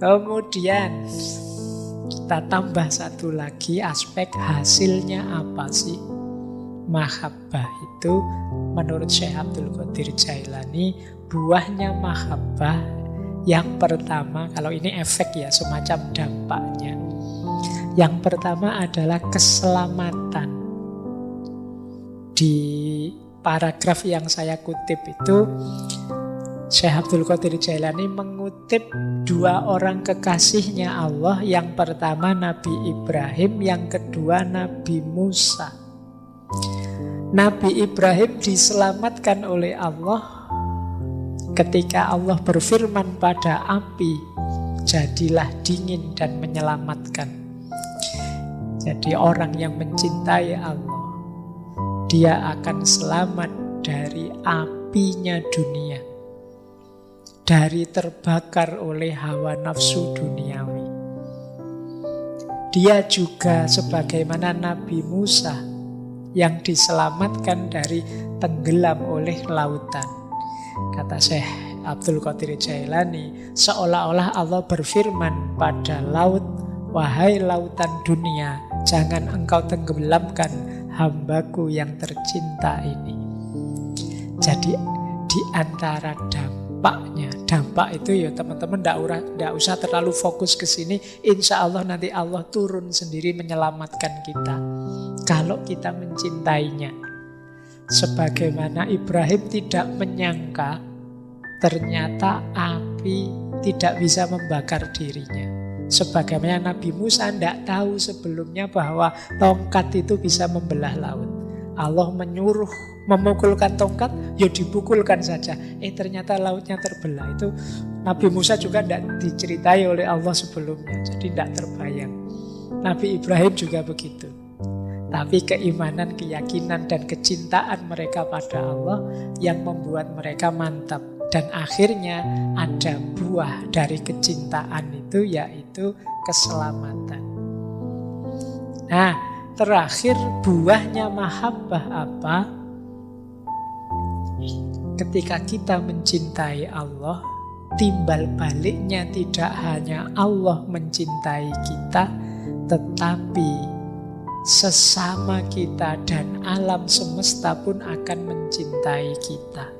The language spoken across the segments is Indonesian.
Kemudian kita tambah satu lagi aspek hasilnya apa sih? Mahabbah itu menurut Syekh Abdul Qadir Jailani, buahnya mahabbah yang pertama, kalau ini efek ya, semacam dampaknya. Yang pertama adalah keselamatan. Di paragraf yang saya kutip itu, Syekh Abdul Qadir Jailani mengutip dua orang kekasihnya Allah. Yang pertama Nabi Ibrahim, yang kedua Nabi Musa. Nabi Ibrahim diselamatkan oleh Allah ketika Allah berfirman pada api, jadilah dingin dan menyelamatkan. Jadi orang yang mencintai Allah, dia akan selamat dari apinya dunia, dari terbakar oleh hawa nafsu duniawi. Dia juga sebagaimana Nabi Musa yang diselamatkan dari tenggelam oleh lautan. Kata Syekh Abdul Qadir Jailani, seolah-olah Allah berfirman pada laut, wahai lautan dunia, jangan engkau tenggelamkan hambaku yang tercinta ini. Jadi di antara dampak itu ya teman-teman tidak usah terlalu fokus ke sini. Insya Allah nanti Allah turun sendiri menyelamatkan kita kalau kita mencintainya. Sebagaimana Ibrahim tidak menyangka ternyata api tidak bisa membakar dirinya. Sebagaimana Nabi Musa tidak tahu sebelumnya bahwa tongkat itu bisa membelah laut. Allah menyuruh memukulkan tongkat, ya dipukulkan saja. Ternyata lautnya terbelah. Itu Nabi Musa juga tidak diceritai oleh Allah sebelumnya. Jadi tidak terbayang. Nabi Ibrahim juga begitu. Tapi keimanan, keyakinan, dan kecintaan mereka pada Allah yang membuat mereka mantap. Dan akhirnya ada buah dari kecintaan itu, yaitu keselamatan. Nah, terakhir buahnya mahabbah apa? Ketika kita mencintai Allah, timbal baliknya tidak hanya Allah mencintai kita, tetapi sesama kita dan alam semesta pun akan mencintai kita.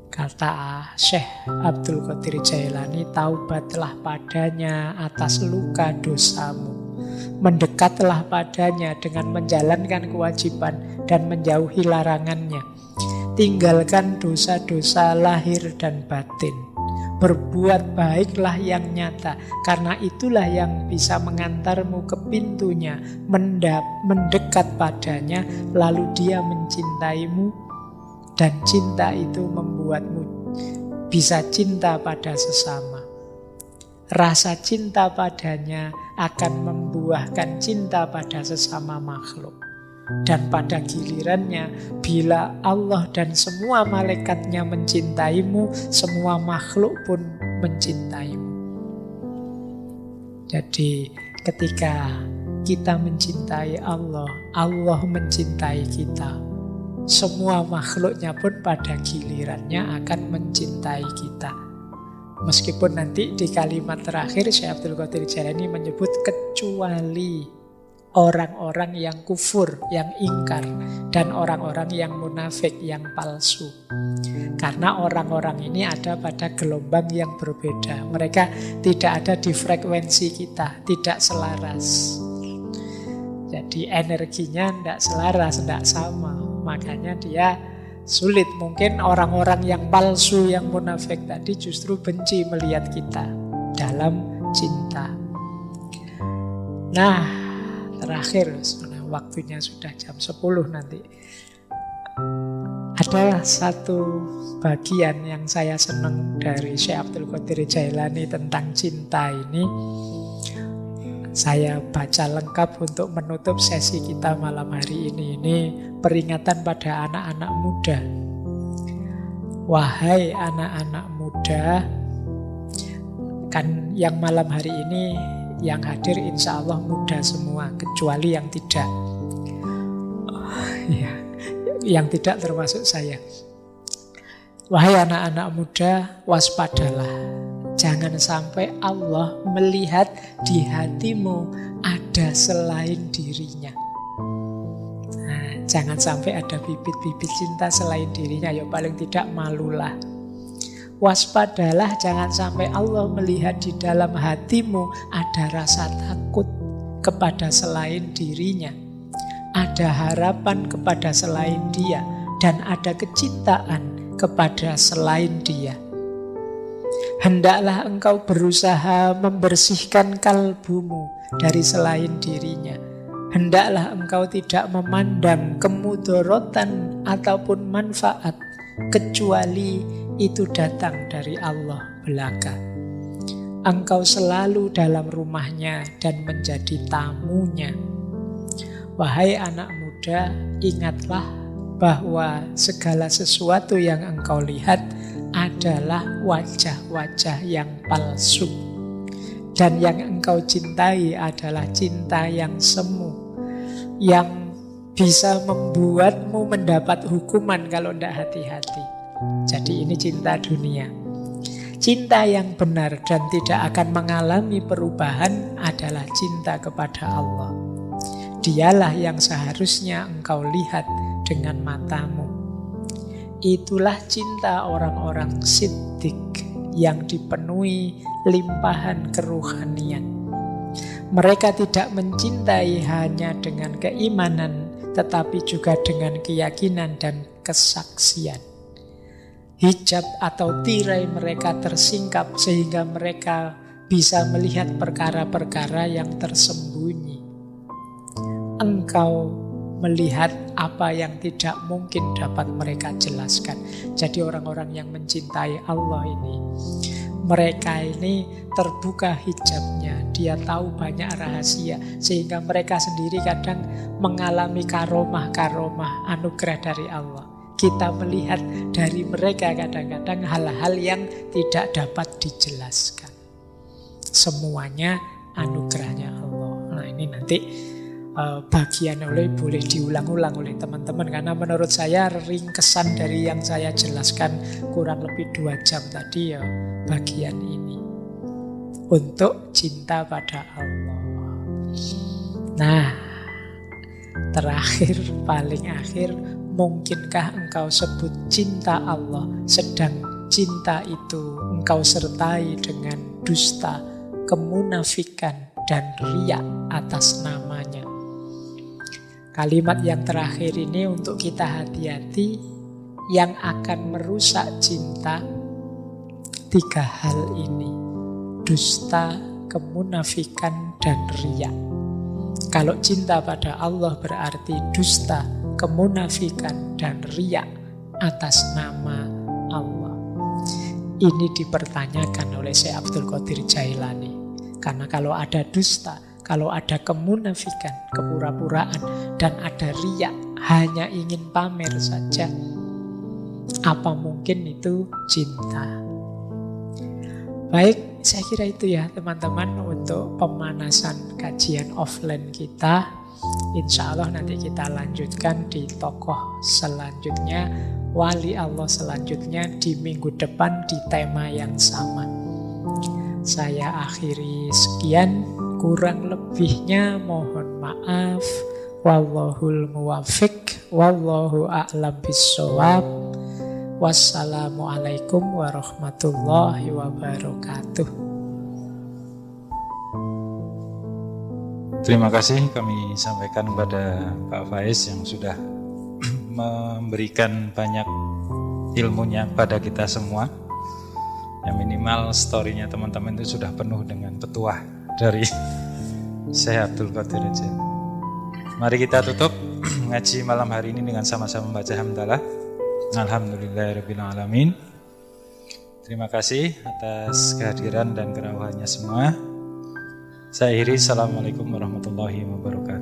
Kata Syekh Abdul Qadir Jailani, taubatlah padanya atas luka dosamu. Mendekatlah padanya dengan menjalankan kewajiban dan menjauhi larangannya. Tinggalkan dosa-dosa lahir dan batin. Berbuat baiklah yang nyata, karena itulah yang bisa mengantarmu ke pintunya, mendekat padanya, lalu dia mencintaimu, dan cinta itu membuatmu bisa cinta pada sesama. Rasa cinta padanya akan membuahkan cinta pada sesama makhluk. Dan pada gilirannya, bila Allah dan semua malaikatnya mencintaimu, semua makhluk pun mencintaimu. Jadi ketika kita mencintai Allah, Allah mencintai kita. Semua makhluknya pun pada gilirannya akan mencintai kita. Meskipun nanti di kalimat terakhir Syekh Abdul Qadir Jailani menyebut kecuali orang-orang yang kufur, yang ingkar, dan orang-orang yang munafik, yang palsu. Karena orang-orang ini ada pada gelombang yang berbeda. Mereka tidak ada di frekuensi kita, tidak selaras. Jadi energinya tidak selaras, tidak sama. Makanya dia sulit. Mungkin orang-orang yang palsu, yang munafik tadi justru benci melihat kita dalam cinta. Nah, terakhir, waktunya sudah jam 10 nanti. Ada satu bagian yang saya senang dari Syekh Abdul Qadir Jailani tentang cinta ini. Saya baca lengkap untuk menutup sesi kita malam hari ini. Ini peringatan pada anak-anak muda. Wahai anak-anak muda, kan yang malam hari ini yang hadir insya Allah muda semua, kecuali yang tidak. Yang tidak termasuk saya. Wahai anak-anak muda, waspadalah. Jangan sampai Allah melihat di hatimu ada selain dirinya. Nah, jangan sampai ada bibit-bibit cinta selain dirinya. Ya paling tidak malulah. Waspadalah, jangan sampai Allah melihat di dalam hatimu ada rasa takut kepada selain dirinya, ada harapan kepada selain dia, dan ada kecintaan kepada selain dia. Hendaklah engkau berusaha membersihkan kalbumu dari selain dirinya. Hendaklah engkau tidak memandang kemudorotan ataupun manfaat kecuali itu datang dari Allah belaka. Engkau selalu dalam rumahnya dan menjadi tamunya. Wahai anak muda, ingatlah bahwa segala sesuatu yang engkau lihat adalah wajah-wajah yang palsu. Dan yang engkau cintai adalah cinta yang semu, yang bisa membuatmu mendapat hukuman kalau tidak hati-hati. Jadi ini cinta dunia. Cinta yang benar dan tidak akan mengalami perubahan adalah cinta kepada Allah. Dialah yang seharusnya engkau lihat dengan matamu. Itulah cinta orang-orang siddiq yang dipenuhi limpahan keruhanian. Mereka tidak mencintai hanya dengan keimanan, tetapi juga dengan keyakinan dan kesaksian. Hijab atau tirai mereka tersingkap sehingga mereka bisa melihat perkara-perkara yang tersembunyi. Engkau melihat apa yang tidak mungkin dapat mereka jelaskan. Jadi orang-orang yang mencintai Allah ini, mereka ini terbuka hijabnya. Dia tahu banyak rahasia sehingga mereka sendiri kadang mengalami karomah-karomah anugerah dari Allah. Kita melihat dari mereka kadang-kadang hal-hal yang tidak dapat dijelaskan. Semuanya anugerahnya Allah. Nah ini nanti bagian boleh diulang-ulang oleh teman-teman. Karena menurut saya ringkesan dari yang saya jelaskan kurang lebih 2 jam tadi ya bagian ini. Untuk cinta pada Allah. Nah, terakhir, paling akhir, mungkinkah engkau sebut cinta Allah, sedang cinta itu engkau sertai dengan dusta, kemunafikan, dan riya atas namanya? Kalimat yang terakhir ini untuk kita hati-hati, yang akan merusak cinta 3 hal ini: dusta, kemunafikan, dan riya. Kalau cinta pada Allah berarti dusta, kemunafikan, dan riya atas nama Allah. Ini dipertanyakan oleh Syekh Abdul Qadir Jailani. Karena kalau ada dusta, kalau ada kemunafikan, kepura-puraan, dan ada riya, hanya ingin pamer saja, apa mungkin itu cinta? Baik, saya kira itu ya teman-teman untuk pemanasan kajian offline kita. Insya Allah nanti kita lanjutkan di tokoh selanjutnya, wali Allah selanjutnya di minggu depan di tema yang sama. Saya akhiri sekian, kurang lebihnya mohon maaf. Wallahul muwaffiq, wallahu a'lam bissawab. Wassalamualaikum warahmatullahi wabarakatuh. Terima kasih kami sampaikan kepada Pak Faiz yang sudah memberikan banyak ilmunya pada kita semua. Yang minimal story-nya teman-teman itu sudah penuh dengan petuah dari Syekh Abdul Qadir Jailani. Mari kita tutup ngaji malam hari ini dengan sama-sama membaca hamdalah. Alhamdulillahirabbil alamin. Terima kasih atas kehadiran dan kerawahannya semua. Saya akhiri, assalamualaikum warahmatullahi wabarakatuh.